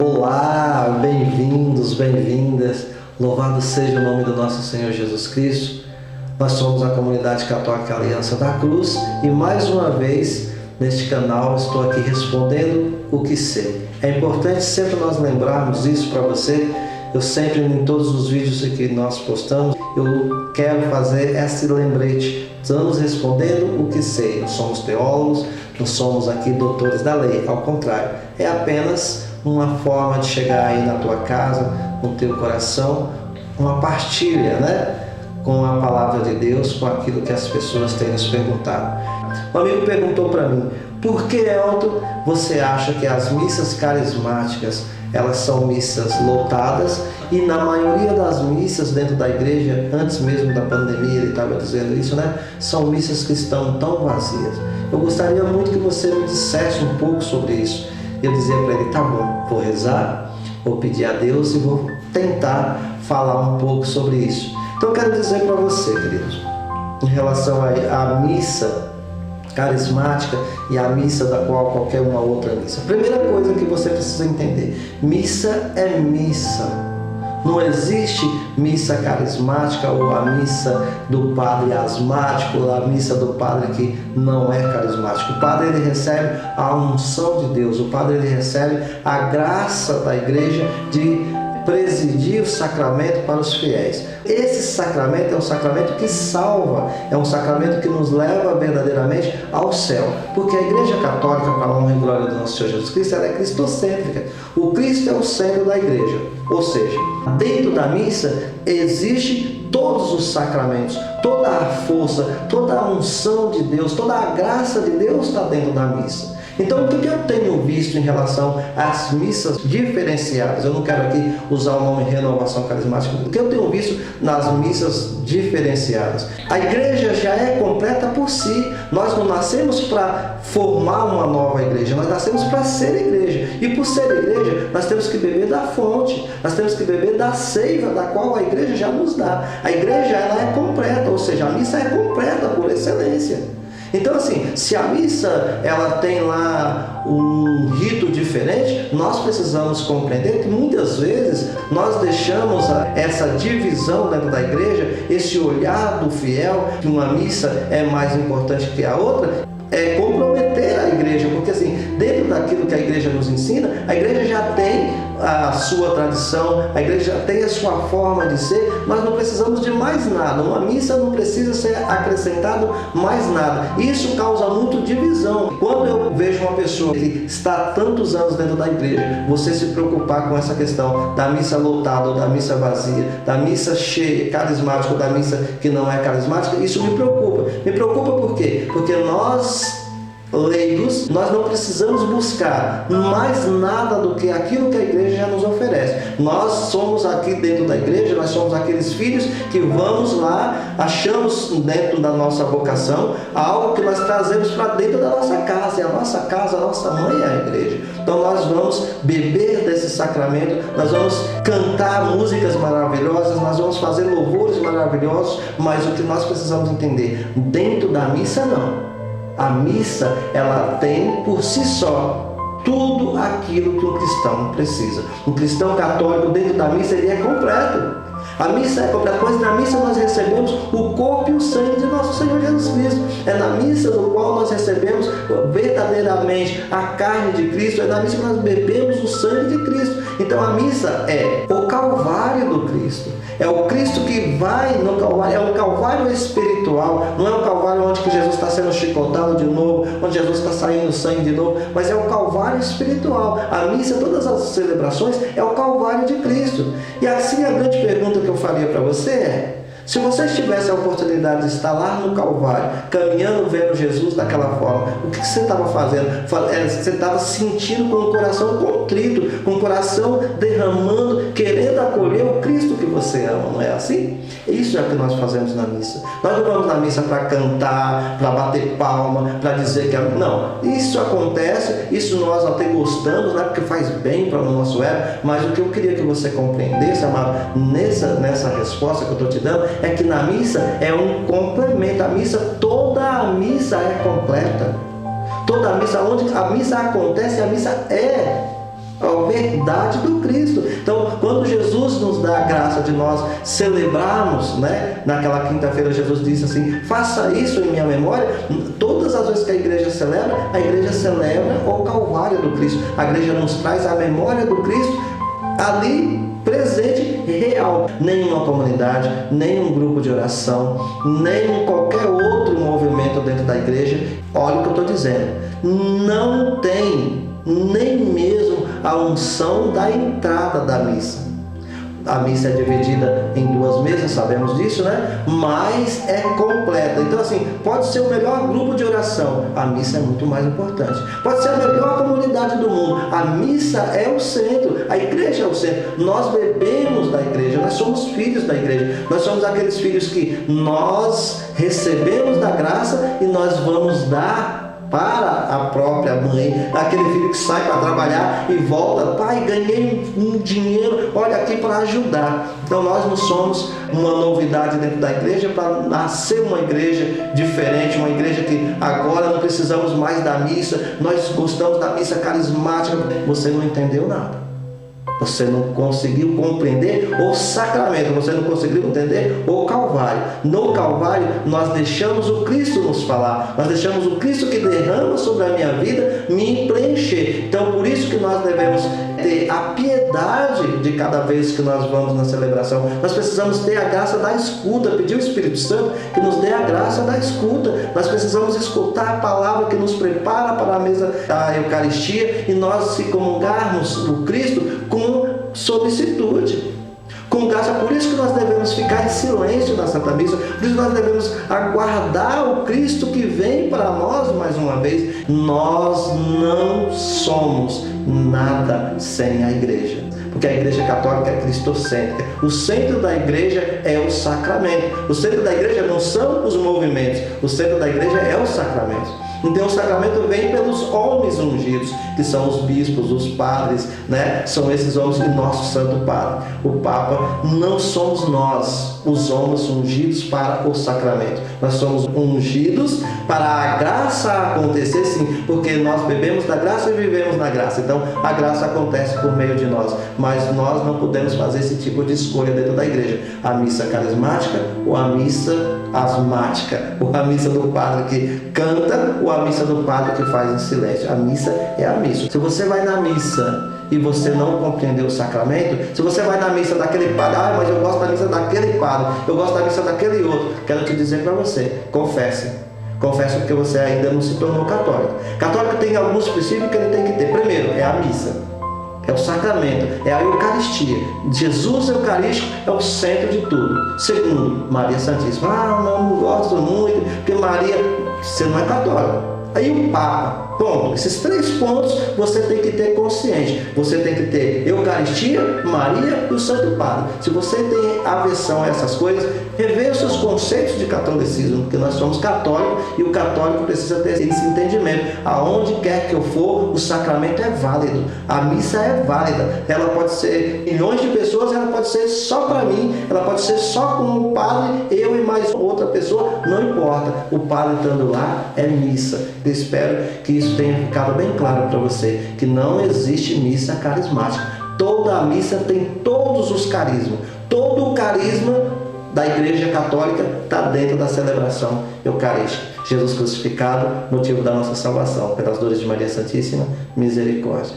Olá, bem-vindos, bem-vindas. Louvado seja o nome do nosso Senhor Jesus Cristo. Nós somos a Comunidade Católica Aliança da Cruz e mais uma vez neste canal estou aqui respondendo o que sei. É importante sempre nós lembrarmos isso para você. Eu sempre, em todos os vídeos que nós postamos, eu quero fazer esse lembrete. Estamos respondendo o que sei. Não somos teólogos, não somos aqui doutores da lei. Ao contrário, é apenas uma forma de chegar aí na tua casa, no teu coração, uma partilha, né? Com a palavra de Deus, com aquilo que as pessoas têm nos perguntado. Um amigo perguntou para mim: por que, Elton, você acha que as missas carismáticas elas são missas lotadas e na maioria das missas dentro da igreja, antes mesmo da pandemia, ele estava dizendo isso, né? São missas que estão tão vazias. Eu gostaria muito que você me dissesse um pouco sobre isso. Eu dizia para ele: tá bom, vou rezar, vou pedir a Deus e vou tentar falar um pouco sobre isso. Então eu quero dizer para você, queridos, em relação à missa carismática e a missa da qual qualquer uma outra missa. Primeira coisa que você precisa entender: missa é missa. Não existe missa carismática ou a missa do padre asmático ou a missa do padre que não é carismático. O padre ele recebe a unção de Deus, o padre ele recebe a graça da igreja de presidir o sacramento para os fiéis. Esse sacramento é um sacramento que salva, é um sacramento que nos leva verdadeiramente ao céu, porque a Igreja Católica, para a honra e glória do nosso Senhor Jesus Cristo, ela é cristocêntrica. O Cristo é o centro da igreja, ou seja, dentro da missa existe todos os sacramentos, toda a força, toda a unção de Deus, toda a graça de Deus está dentro da missa. Então, o que eu tenho visto em relação às missas diferenciadas? Eu não quero aqui usar o nome renovação carismática. O que eu tenho visto nas missas diferenciadas? A igreja já é completa por si. Nós não nascemos para formar uma nova igreja, nós nascemos para ser igreja. E por ser igreja, nós temos que beber da fonte, nós temos que beber da seiva da qual a igreja já nos dá. A igreja ela é completa, ou seja, a missa é completa por excelência. Então assim, se a missa ela tem lá um rito diferente, nós precisamos compreender que muitas vezes nós deixamos essa divisão dentro da igreja, esse olhar do fiel, que uma missa é mais importante que a outra, é comprometer a igreja, porque assim, dentro daquilo que a igreja nos ensina, a igreja já tem a sua tradição, a igreja já tem a sua forma de ser, nós não precisamos de mais nada. Uma missa não precisa ser acrescentado mais nada. Isso causa muito divisão. Quando eu vejo uma pessoa que está há tantos anos dentro da igreja, você se preocupar com essa questão da missa lotada ou da missa vazia, da missa cheia, carismática ou da missa que não é carismática, isso me preocupa. Me preocupa por quê? Porque nós, leigos, nós não precisamos buscar mais nada do que aquilo que a igreja já nos oferece. Nós somos aqui dentro da igreja, nós somos aqueles filhos que vamos lá, achamos dentro da nossa vocação algo que nós trazemos para dentro da nossa casa, e a nossa casa, a nossa mãe é a igreja. Então nós vamos beber desse sacramento, nós vamos cantar músicas maravilhosas, nós vamos fazer louvores maravilhosos, mas o que nós precisamos entender, dentro da missa não. A missa, ela tem por si só tudo aquilo que um cristão precisa. Um cristão católico dentro da missa, ele é completo. A missa é completa, pois na missa nós recebemos o corpo e o sangue de nosso Senhor Jesus Cristo. É na missa do qual nós recebemos verdadeiramente a carne de Cristo, é na missa que nós bebemos o sangue de Cristo. Então a missa é o Calvário do Cristo. É o Cristo que vai no Calvário, é um Calvário espiritual, não é um Calvário onde que Jesus está sendo chicotado de novo, onde Jesus está saindo sangue de novo, mas é o Calvário espiritual. A missa, todas as celebrações, é o Calvário de Cristo. E assim a grande pergunta que eu faria para você é: se você tivesse a oportunidade de estar lá no Calvário, caminhando, vendo Jesus daquela forma, o que você estava fazendo? Você estava sentindo com o coração contrito, com o coração derramando, querendo acolher o Cristo que você ama, não é assim? Isso é o que nós fazemos na missa. Nós não vamos na missa para cantar, para bater palma, para dizer que... Não, isso acontece, isso nós até gostamos, né? Porque faz bem para o nosso ego, mas o que eu queria que você compreendesse, amado, nessa resposta que eu estou te dando, é que na missa é um complemento. A missa, toda a missa é completa. Toda a missa, onde a missa acontece, a missa é a verdade do Cristo. Então, quando Jesus nos dá a graça de nós celebrarmos, né? Naquela quinta-feira Jesus disse assim: faça isso em minha memória. Todas as vezes que a igreja celebra o Calvário do Cristo. A igreja nos traz a memória do Cristo ali presente, real. Nenhuma comunidade, nenhum grupo de oração, nem qualquer outro movimento dentro da igreja, olha o que eu estou dizendo, não tem nem mesmo a unção da entrada da missa. A missa é dividida em 2 mesas, sabemos disso, né? Mas é completa. Então, assim, pode ser o melhor grupo de oração, a missa é muito mais importante. Pode ser a melhor comunidade do mundo, a missa é o centro, a igreja é o centro. Nós bebemos da igreja, nós somos filhos da igreja, nós somos aqueles filhos que nós recebemos da graça e nós vamos dar para a própria mãe, aquele filho que sai para trabalhar e volta: pai, ganhei um dinheiro, olha aqui para ajudar. Então nós não somos uma novidade dentro da igreja para nascer uma igreja diferente, uma igreja que agora não precisamos mais da missa, nós gostamos da missa carismática. Você não entendeu nada. Você não conseguiu compreender o sacramento, você não conseguiu entender o Calvário. No Calvário, nós deixamos o Cristo nos falar, nós deixamos o Cristo que derrama sobre a minha vida me preencher. Então, por isso que nós devemos ter a piedade de cada vez que nós vamos na celebração. Nós precisamos ter a graça da escuta, pedir o Espírito Santo que nos dê a graça da escuta. Nós precisamos escutar a palavra que nos prepara para a mesa da Eucaristia e nós se comungarmos o Cristo com solicitude, com graça. Por isso que nós devemos ficar em silêncio na Santa Missa, por isso nós devemos aguardar o Cristo que vem para nós mais uma vez. Nós não somos nada sem a igreja, porque a igreja católica é cristocêntrica. O centro da igreja é o sacramento. O centro da igreja não são os movimentos, o centro da igreja é o sacramento. Então o sacramento vem pelos homens ungidos, que são os bispos, os padres, né? São esses homens e nosso Santo Padre, o Papa. Não somos nós os homens ungidos para o sacramento. Nós somos ungidos para a graça acontecer, sim, porque nós bebemos da graça e vivemos na graça. Então a graça acontece por meio de nós, mas nós não podemos fazer esse tipo de escolha dentro da igreja. A missa carismática ou a missa asmática, ou a missa do padre que canta, ou a missa do padre que faz em silêncio. A missa é a missa. Se você vai na missa e você não compreendeu o sacramento, se você vai na missa daquele padre: mas eu gosto da missa daquele padre, eu gosto da missa daquele outro, quero te dizer para você: confesse porque você ainda não se tornou católico. Católico tem alguns princípios que ele tem que ter. Primeiro, é a missa, é o sacramento, é a Eucaristia. Jesus Eucarístico é o centro de tudo. Segundo, Maria Santíssima. Não gosto muito, porque Maria, você não é católico. Aí o Papa. Pronto, esses 3 pontos você tem que ter consciente. Você tem que ter Eucaristia, Maria e o Santo Padre. Se você tem aversão a essas coisas, reveja os seus conceitos de catolicismo, porque nós somos católicos e o católico precisa ter esse entendimento. Aonde quer que eu for, o sacramento é válido, a missa é válida. Ela pode ser milhões de pessoas, ela pode ser só para mim, ela pode ser só com o padre, eu e mais outra pessoa, não importa. O padre estando lá é missa. Eu espero que isso tenha ficado bem claro para você, que não existe missa carismática. Toda a missa tem todos os carismas. Todo o carisma da Igreja Católica está dentro da celebração eucarística. Jesus crucificado, motivo da nossa salvação. Pelas dores de Maria Santíssima, misericórdia.